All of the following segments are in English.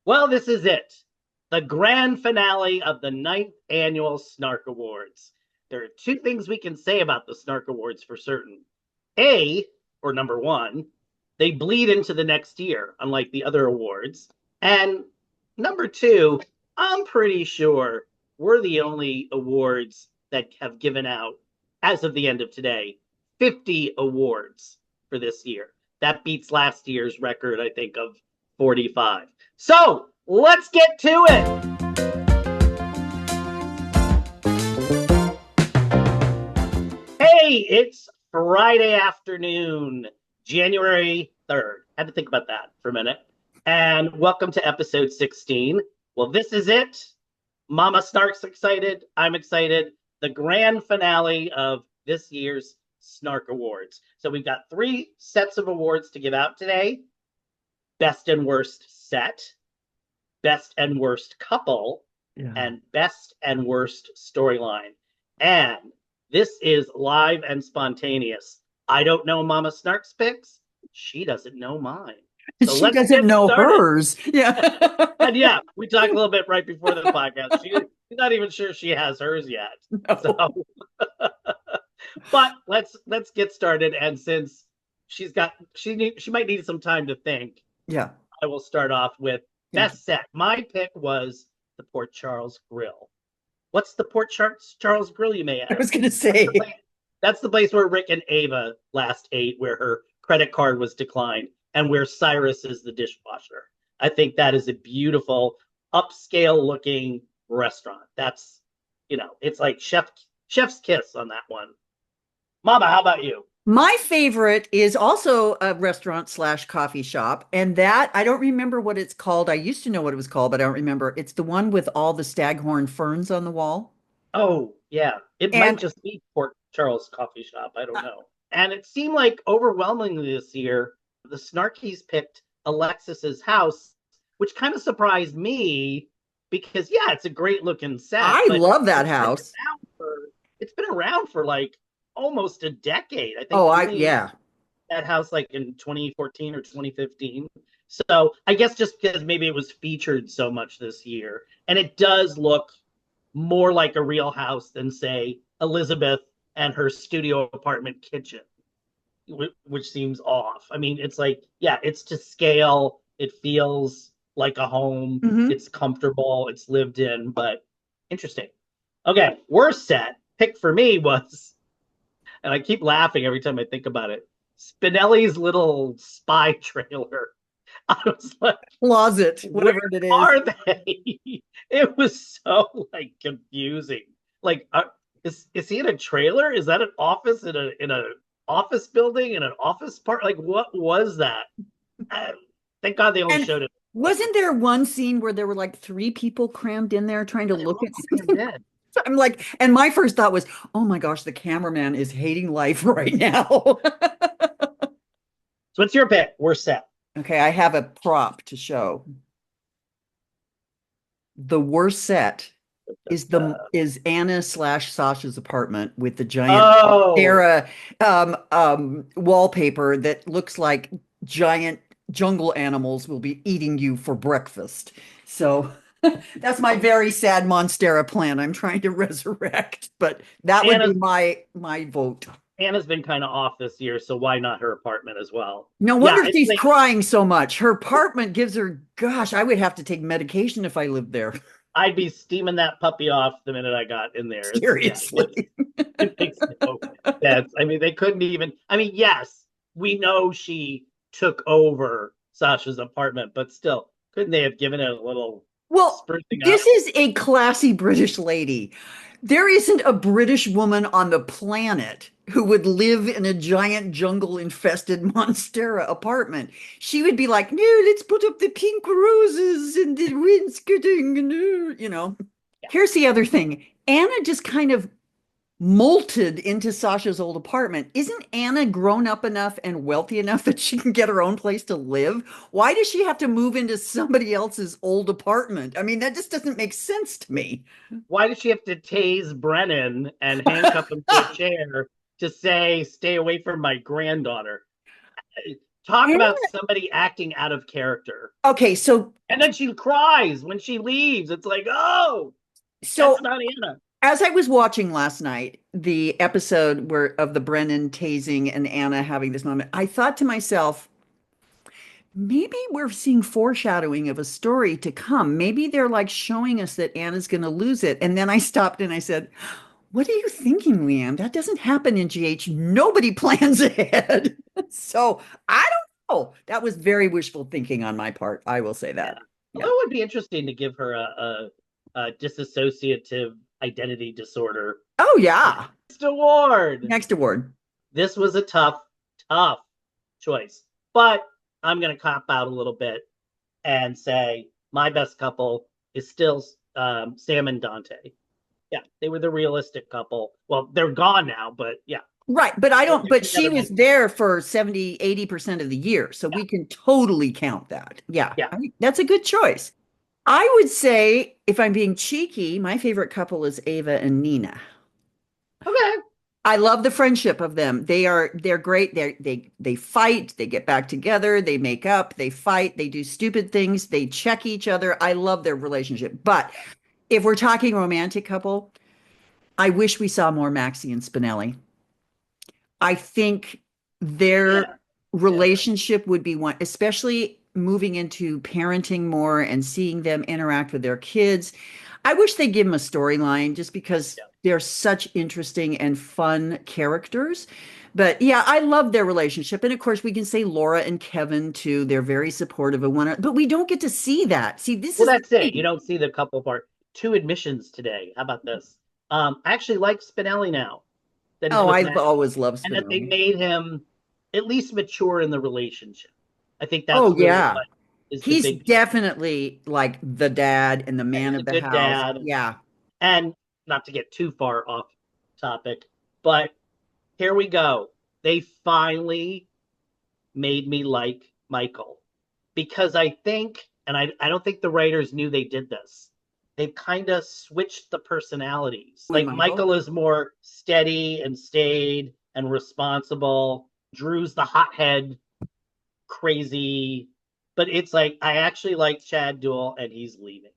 Well, this is it. The grand finale of the ninth annual Snark Awards. There are two things we can say about the Snark Awards for certain. A, or number one, they bleed into the next year, unlike the other awards. And number two, I'm pretty sure we're the only awards that have given out, as of the end of today, 50 awards for this year. That beats last year's record, I think, of 45. So let's get to it. Hey, it's Friday afternoon, January 3rd. Had to think about that for a minute. And welcome to episode 16. Well, this is it. Mama Snark's excited. I'm excited. The grand finale of this year's Snark Awards. So we've got three sets of awards to give out today. Best and worst set, best and worst couple, and best and worst storyline. And this is live and spontaneous. I don't know Mama Snark's picks. She doesn't know mine. So she doesn't know started. Hers. Yeah. And yeah, we talked a little bit right before the podcast. She's not even sure she has hers yet. No. So but let's get started. And since she might need some time to think. Yeah. I will start off with best set. My pick was the Port Charles Grill. What's the Port Charles Grill, you may ask? I was going to say. That's the place where Rick and Ava last ate, where her credit card was declined, and where Cyrus is the dishwasher. I think that is a beautiful, upscale-looking restaurant. That's, it's like chef's kiss on that one. Mama, how about you? My favorite is also a restaurant / coffee shop. And that, I don't remember what it's called. I used to know what it was called, but I don't remember. It's the one with all the staghorn ferns on the wall. Oh, yeah. It might just be Port Charles Coffee Shop. I don't know. And it seemed like overwhelmingly this year, the Snarkies picked Alexis's house, which kind of surprised me because, yeah, it's a great looking set. I love that house. It's been around for like almost a decade. I think. That house like in 2014 or 2015. So I guess just because maybe it was featured so much this year, and it does look more like a real house than, say, Elizabeth and her studio apartment kitchen, which seems off. I mean, it's like, yeah, it's to scale. It feels like a home. Mm-hmm. It's comfortable. It's lived in, but interesting. Okay, worst set pick for me was, and I keep laughing every time I think about it, Spinelli's little spy trailer. I was like, closet, whatever it is. Are they? It was so like confusing. Like, is he in a trailer? Is that an office in a office building in an office part? Like, what was that? Thank God they only showed it. Wasn't there one scene where there were like 3 people crammed in there trying to look at something? I'm like, and my first thought was, oh my gosh, the cameraman is hating life right now. So what's your pick? We're set. Okay, I have a prop to show. The worst set is Anna / Sasha's apartment with the giant era wallpaper that looks like giant jungle animals will be eating you for breakfast. So that's my very sad Monstera plan I'm trying to resurrect, but that would be my vote. Anna's been kind of off this year, so why not her apartment as well? No wonder she's crying so much. Her apartment gives her, gosh, I would have to take medication if I lived there. I'd be steaming that puppy off the minute I got in there. Seriously. It makes no sense. I mean, they couldn't even, yes, we know she took over Sasha's apartment, but still, couldn't they have given it a little... Well, this is a classy British lady. There isn't a British woman on the planet who would live in a giant jungle-infested Monstera apartment. She would be like, no, let's put up the pink roses and the wainscoting, Yeah. Here's the other thing. Anna just kind of molted into Sasha's old apartment. Isn't Anna grown up enough and wealthy enough that she can get her own place to live? Why does she have to move into somebody else's old apartment? I mean, that just doesn't make sense to me. Why does she have to tase Brennan and handcuff him to a chair to say, stay away from my granddaughter? Talk about somebody acting out of character. Okay, so And then she cries when she leaves. It's like, oh, so that's not Anna. as I was watching last night, the episode where of the Brennan tasing and Anna having this moment, I thought to myself, maybe we're seeing foreshadowing of a story to come. Maybe they're like showing us that Anna's going to lose it. And then I stopped and I said, what are you thinking, Liam? That doesn't happen in GH. Nobody plans ahead. So I don't know. That was very wishful thinking on my part. I will say Yeah. that. Although Yeah. it would be interesting to give her a disassociative identity disorder. Oh, yeah. Next award. Next award. This was a tough choice. But I'm going to cop out a little bit and say my best couple is still Sam and Dante. Yeah, they were the realistic couple. Well, they're gone now, but yeah. Right. But I don't, but she Together was most. there for 70, 80% of the year. So we can totally count that. Yeah. Yeah. That's a good choice. I would say, if I'm being cheeky, my favorite couple is Ava and Nina. Okay. I love the friendship of them. They're great. They fight, they get back together, they make up, they fight, they do stupid things, they check each other. I love their relationship. But if we're talking romantic couple, I wish we saw more Maxie and Spinelli. I think their Yeah. Yeah. relationship would be one, especially moving into parenting more and seeing them interact with their kids. I wish they'd give them a storyline just because Yeah. they're such interesting and fun characters. But yeah, I love their relationship. And of course, we can say Laura and Kevin too. They're very supportive of one another, but we don't get to see that. See, this Well, is the that's it. You thing. don't see the couple part. Two admissions today. How about this? I actually like Spinelli now that he's Oh, with I've Matt, always loved and that they Spinelli. made him at least mature in the relationship. I think Oh, that's really yeah. what is the He's big deal. definitely like the dad and the man He's of a the good house. dad, Yeah. and not to get too far off topic, but here we go. They finally made me like Michael because I think, and I don't think the writers knew they did this. They've kind of switched the personalities. With Like Michael. Michael is more steady and staid and responsible. Drew's the hothead, crazy. But it's like I actually like Chad Duell, and he's leaving.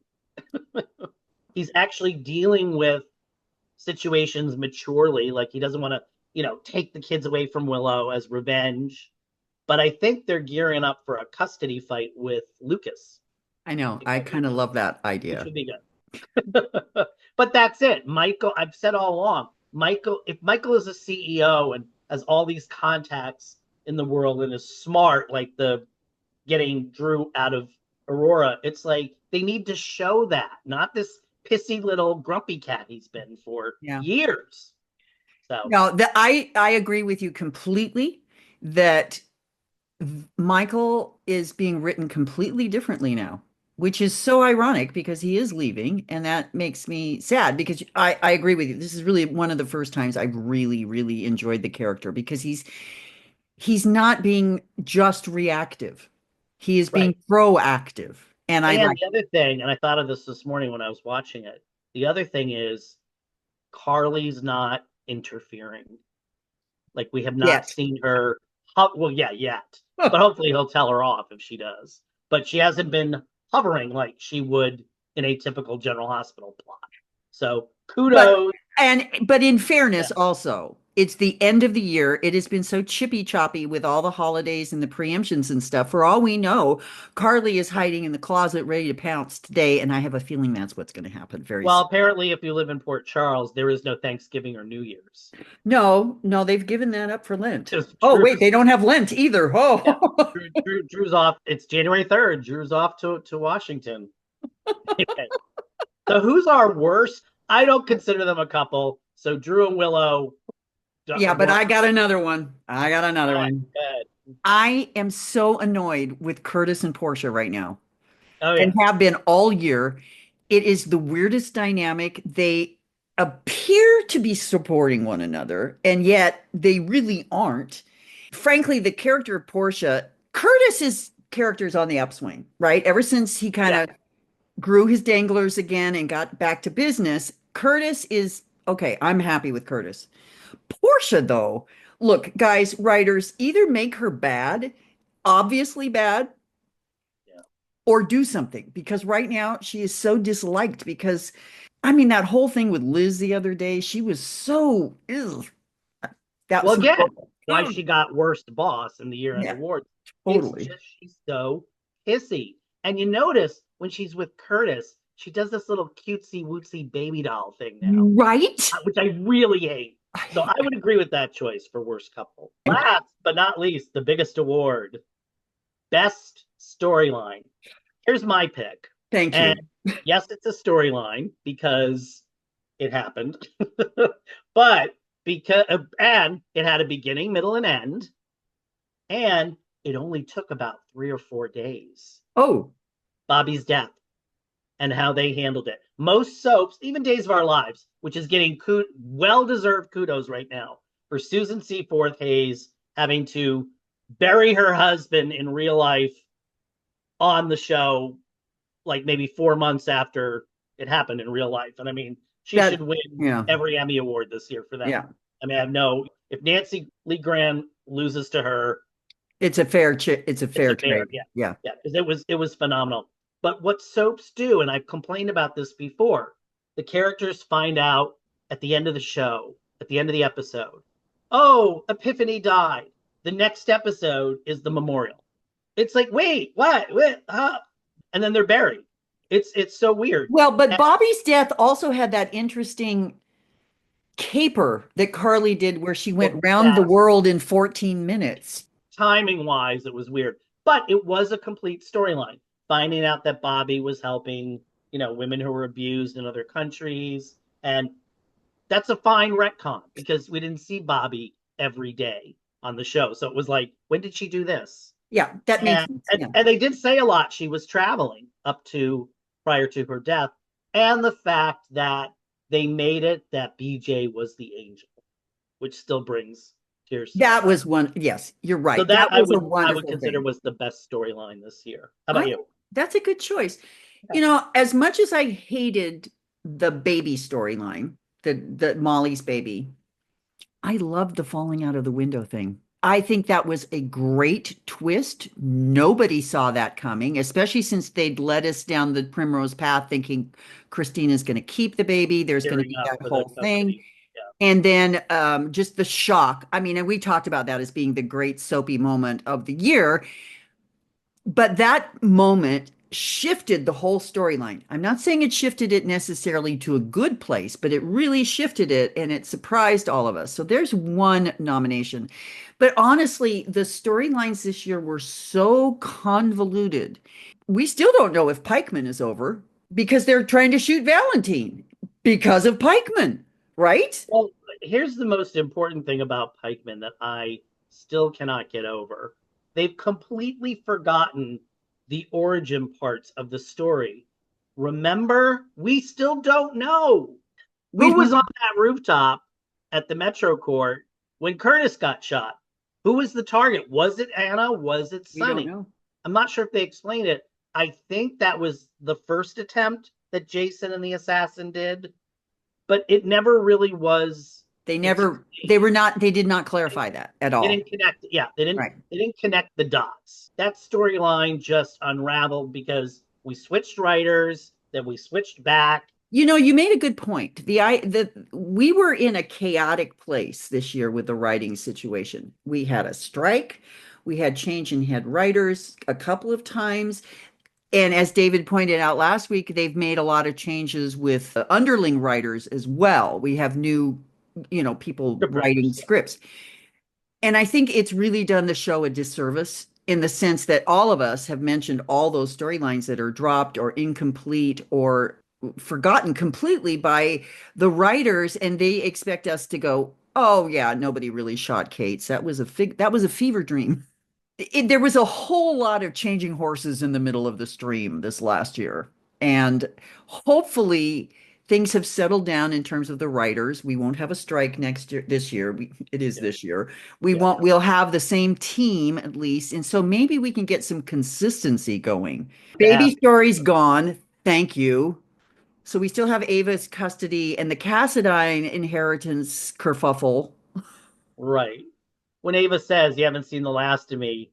He's actually dealing with situations maturely. Like he doesn't want to, take the kids away from Willow as revenge. But I think they're gearing up for a custody fight with Lucas, I know. I kind of love that which idea. would be good. But that's it. Michael, I've said all along, if Michael is a CEO and has all these contacts in the world and is smart, like the getting Drew out of Aurora, it's like they need to show that, not this pissy little grumpy cat he's been for Yeah. years. So No, I agree with you completely that Michael is being written completely differently now, which is so ironic because he is leaving, and that makes me sad because I agree with you. This is really one of the first times I've really, really enjoyed the character because he's not being just reactive. He is being right. proactive. And I And like, the other thing, and I thought of this morning when I was watching it, the other thing is Carly's not interfering. Like we have not yet. seen her. Well, yeah, yet, but hopefully he'll tell her off if she does. But she hasn't been hovering like she would in a typical General Hospital plot. So But kudos. but in Yeah. fairness, also, it's the end of the year. It has been so chippy choppy with all the holidays and the preemptions and stuff. For all we know, Carly is hiding in the closet ready to pounce today, and I have a feeling that's what's going to happen very Well, soon. apparently, if you live in Port Charles, there is no Thanksgiving or New Year's. No, no, they've given that up for Lent. Just Oh, Drew. wait, they don't have Lent either. Yeah. Oh, Drew's off. It's January 3rd. Drew's off to Washington. Okay. So who's our worst? I don't consider them a couple. So Drew and Willow yeah, are but going. I got another one. I got another one. Good. I am so annoyed with Curtis and Portia right now, Oh and yeah. have been all year. It is the weirdest dynamic. They appear to be supporting one another, and yet they really aren't. Frankly, the character of Portia, Curtis's character is on the upswing, right? Ever since he kind Yeah. of grew his danglers again and got back to business, Curtis is okay. I'm happy with Curtis. Portia, though, look, guys, writers either make her bad obviously bad Yeah. or do something, because right now she is so disliked because I mean that whole thing with Liz the other day, she was so ugh, that Well, was again, why ugh, she got worst boss in the year-end yeah, awards. It's totally. just she's so pissy. And you notice when she's with Curtis, she does this little cutesy wootsy baby doll thing now, Right? which I really hate. So I- I would agree with that choice for worst couple. Last but not least, the biggest award, best storyline. Here's my pick. Thank And you. yes, it's a storyline because it happened, but because and it had a beginning, middle, and end, and it only took about 3 or 4 days. Oh, Bobby's death and how they handled it. Most soaps, even Days of Our Lives, which is getting well-deserved kudos right now for Susan Seaforth Hayes having to bury her husband in real life on the show, like maybe 4 months after it happened in real life. And I mean, she that should win yeah, every Emmy award this year for that. yeah. I mean, I have no. If Nancy Lee Graham loses to her, It's a it's fair a fair, trade. yeah, Yeah. yeah, because it was phenomenal. But what soaps do, and I've complained about this before, the characters find out at the end of the show, at the end of the episode, oh, Epiphany died. The next episode is the memorial. It's like, wait, what? What? And then they're buried. It's so weird. Well, but And Bobby's death also had that interesting caper that Carly did where she went well, round the yes, world in 14 minutes. timing wise, it was weird, but it was a complete storyline. Finding out that Bobby was helping, women who were abused in other countries, and that's a fine retcon because we didn't see Bobby every day on the show. So it was like, when did she do this? Yeah, that makes And sense. and, Yeah. and they did say a lot. She was traveling up to prior to her death, and the fact that they made it that BJ was the angel, which still brings tears to my That eyes. was one. Yes, you're So right. that That I was a would I would wonderful consider thing. was the best storyline this year. How I about you? That's a good choice. As much as I hated the baby storyline, the Molly's baby, I loved the falling out of the window thing. I think that was a great twist. Nobody saw that coming, especially since they'd led us down the primrose path thinking Christina's going to keep the baby. There's going to Gearing be up that for the whole thing. custody. Yeah, And then just the shock. I mean, and we talked about that as being the great soapy moment of the year. But that moment shifted the whole storyline. I'm not saying it shifted it necessarily to a good place, but it really shifted it and it surprised all of us. So there's one nomination. But honestly, the storylines this year were so convoluted. We still don't know if Pikeman is over because they're trying to shoot Valentine because of Pikeman, right? well, here's the most important thing about Pikeman that I still cannot get over. They've completely forgotten the origin parts of the story. Remember, we still don't know We who was don't on that rooftop at the Metro Court when Curtis got shot. Who was the target? Was it Anna? Was it we don't Sonny? know. I'm not sure if they explained it. I think that was the first attempt that Jason and the assassin did, but it never really was explained. They did not clarify that at They all. didn't connect. Yeah, they didn't. Right. They didn't connect the dots. That storyline just unraveled because we switched writers, then we switched back. You made a good point. We were in a chaotic place this year with the writing situation. We had a strike, we had change in head writers a couple of times, and as David pointed out last week, they've made a lot of changes with underling writers as well. We have new, people writing Scriptwriters. Yeah, scripts. And I think it's really done the show a disservice in the sense that all of us have mentioned all those storylines that are dropped or incomplete or forgotten completely by the writers, and they expect us to go, "Oh yeah, nobody really shot Kate's. That was a fever dream." There was a whole lot of changing horses in the middle of the stream this last year. And hopefully things have settled down in terms of the writers. We won't have a strike next year, this year. It is yeah, this year. yeah. We'll have the same team at least. And so maybe we can get some consistency going. To have Baby story's gone. Thank you. So we still have Ava's custody and the Cassadine inheritance kerfuffle. right when Ava says you haven't seen the last of me,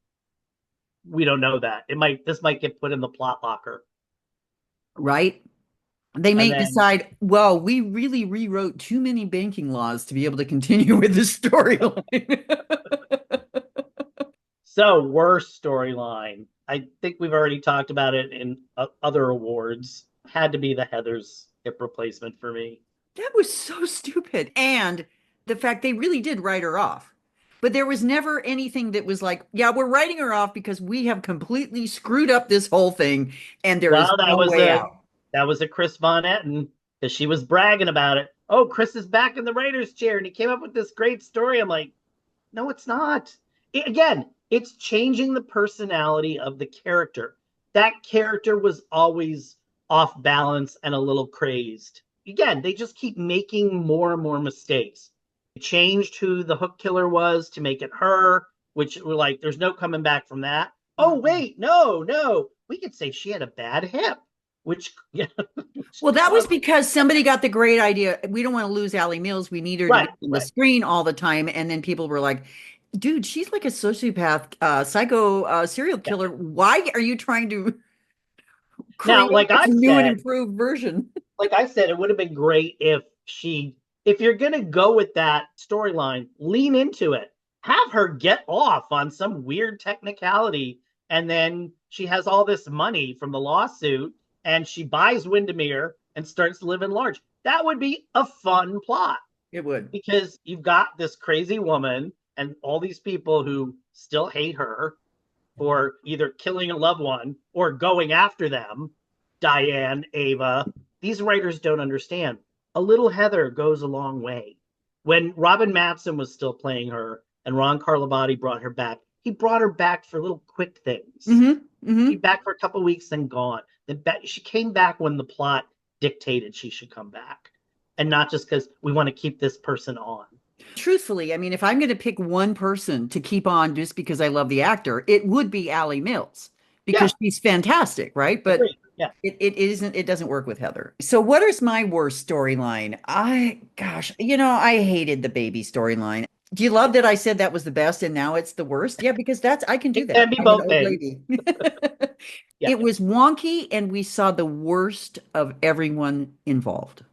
we don't know that. This might get put in the plot locker. Right? They And may then, decide, well, we really rewrote too many banking laws to be able to continue with the storyline. so worst storyline. I think we've already talked about it in other awards. Had to be the Heather's hip replacement for me. That was so stupid. And the fact they really did write her off. But there was never anything that was like, yeah, we're writing her off because we have completely screwed up this whole thing and there is Well, no way out. that was a Chris Von Etten because she was bragging about it. Oh, Chris is back in the writer's chair and he came up with this great story. I'm like, no, it's not. Again, it's changing the personality of the character. That character was always off balance and a little crazed. Again, they just keep making more and more mistakes. They changed who the hook killer was to make it her, which we're like, there's no coming back from that. Oh, wait, no. We could say she had a bad hip, which, yeah. Well, that was because somebody got the great idea. We don't want to lose Allie Mills. We need her to be on the screen all the time. And then people were like, dude, she's like a sociopath, psycho serial killer. Why are you trying to create now, like a I new and said, improved version? like I said, it would have been great if you're going to go with that storyline, lean into it. Have her get off on some weird technicality. And then she has all this money from the lawsuit and she buys Windermere and starts living large. That would be a fun plot. It would. Because you've got this crazy woman and all these people who still hate her for either killing a loved one or going after them. Diane, Ava, these writers don't understand. A little Heather goes a long way. When Robin Matson was still playing her and Ron Carlivati brought her back, he brought her back for little quick things. She back for a couple of weeks, then gone. Then she came back when the plot dictated she should come back, and not just because we want to keep this person on. Truthfully, I mean, if I'm going to pick one person to keep on just because I love the actor, it would be Allie Mills because she's fantastic, right? But yeah, it isn't. It doesn't work with Heather. So, what is my worst storyline? I hated the baby storyline. Do you love that I said that was the best and now it's the worst? Yeah, because I can do that. It can be both things. Yeah. It was wonky, and we saw the worst of everyone involved.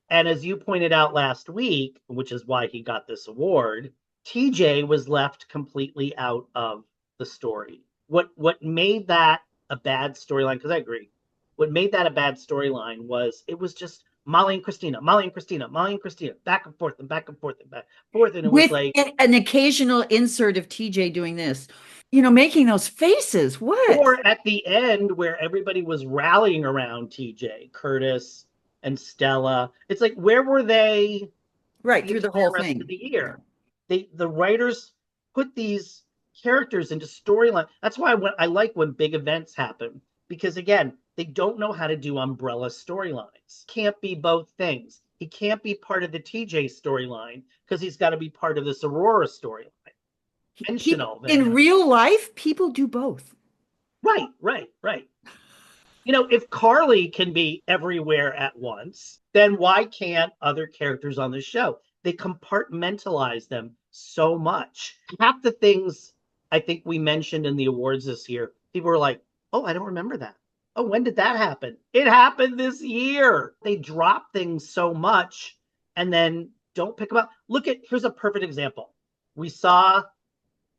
And as you pointed out last week, which is why he got this award, TJ was left completely out of the story. What made that a bad storyline, because I agree, what made that a bad storyline was it was just Molly and Christina, back and forth and back and forth and back and forth. And it was like an occasional insert of TJ doing this, making those faces. What? Or at the end where everybody was rallying around TJ, Curtis and Stella. It's like, where were they right through the whole thing of the year? The writers put these characters into storyline. That's why I like when big events happen, because again, they don't know how to do umbrella storylines. Can't be both things. He can't be part of the TJ storyline because he's got to be part of this Aurora storyline. In real life, people do both. Right. If Carly can be everywhere at once, then why can't other characters on the show? They compartmentalize them so much. Half the things I think we mentioned in the awards this year, people were like, oh, I don't remember that. Oh, when did that happen? It happened this year. They drop things so much and then don't pick them up. Here's a perfect example. We saw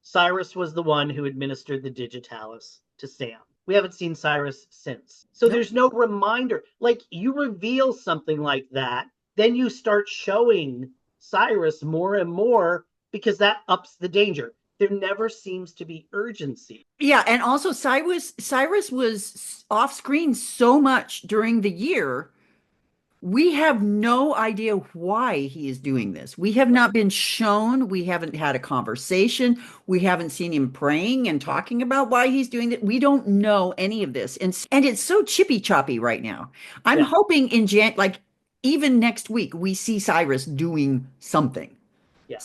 Cyrus was the one who administered the digitalis to Sam. We haven't seen Cyrus since. So there's no reminder. Like, you reveal something like that, then you start showing Cyrus more and more because that ups the danger. There never seems to be urgency. Yeah, and also Cyrus was off screen so much during the year. We have no idea why he is doing this. We have not been shown. We haven't had a conversation. We haven't seen him praying and talking about why he's doing it. We don't know any of this. And it's so chippy choppy right now. I'm hoping even next week, we see Cyrus doing something. Yeah.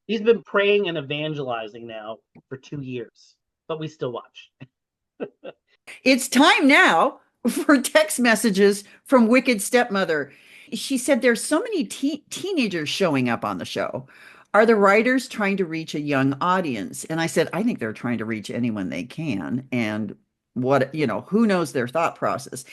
He's been praying and evangelizing now for 2 years, but we still watch. It's time now for text messages from Wicked Stepmother. She said there's so many teenagers showing up on the show. Are the writers trying to reach a young audience? And I said, I think they're trying to reach anyone they can. And who knows their thought process.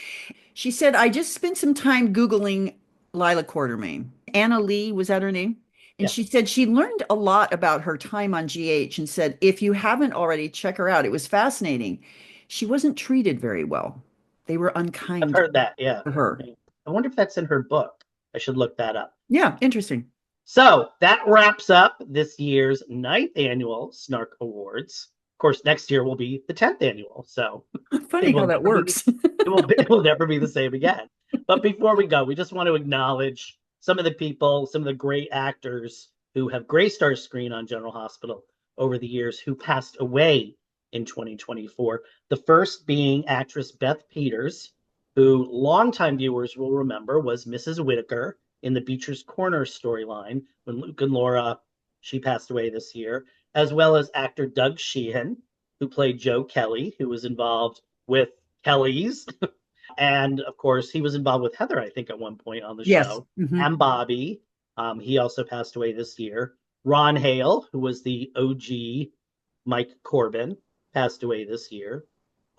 She said, I just spent some time Googling Lila Quartermain. Anna Lee, was that her name? And Yeah, she said she learned a lot about her time on GH and said, if you haven't already, check her out. It was fascinating. She wasn't treated very well. They were I've unkind heard that. Yeah. to her. I wonder if that's in her book. I should look that up. Yeah, interesting. So that wraps up this year's ninth annual Snark Awards. Of course, next year will be the 10th annual. So it Funny how will that never be works. it will never be the same again. But before we go, we just want to acknowledge some of the people, some of the great actors who have graced our screen on General Hospital over the years who passed away in 2024. The first being actress Beth Peters, who longtime viewers will remember was Mrs. Whitaker in the Beecher's Corner storyline when Luke and Laura, she passed away this year, as well as actor Doug Sheehan, who played Joe Kelly, who was involved with Kelly's. And of course, he was involved with Heather, I think, at one point on the Yes. show, and Bobby. He also passed away this year. Ron Hale, who was the OG Mike Corbin, passed away this year.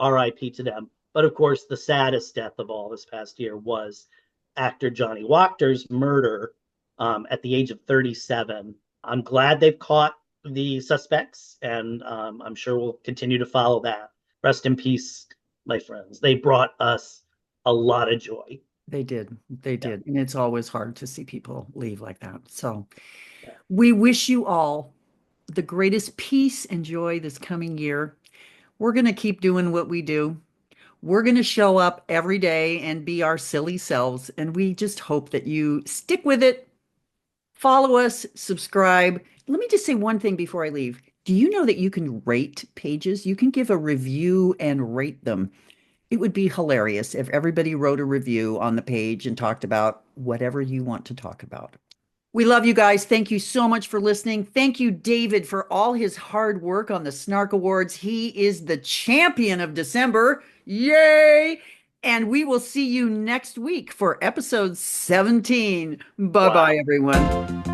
RIP to them. But of course, the saddest death of all this past year was actor Johnny Wachter's murder at the age of 37. I'm glad they've caught the suspects, and I'm sure we'll continue to follow that. Rest in peace, my friends. They brought us a lot of joy. They did. They Yeah, did. And it's always hard to see people leave like that. So yeah. we wish you all the greatest peace and joy this coming year. We're going to keep doing what we do. We're going to show up every day and be our silly selves. And we just hope that you stick with it, follow us, subscribe. Let me just say one thing before I leave. Do you know that you can rate pages? You can give a review and rate them. It would be hilarious if everybody wrote a review on the page and talked about whatever you want to talk about. We love you guys. Thank you so much for listening. Thank you, David, for all his hard work on the Snark Awards. He is the champion of December. Yay! And we will see you next week for episode 17. Bye bye, Wow. everyone.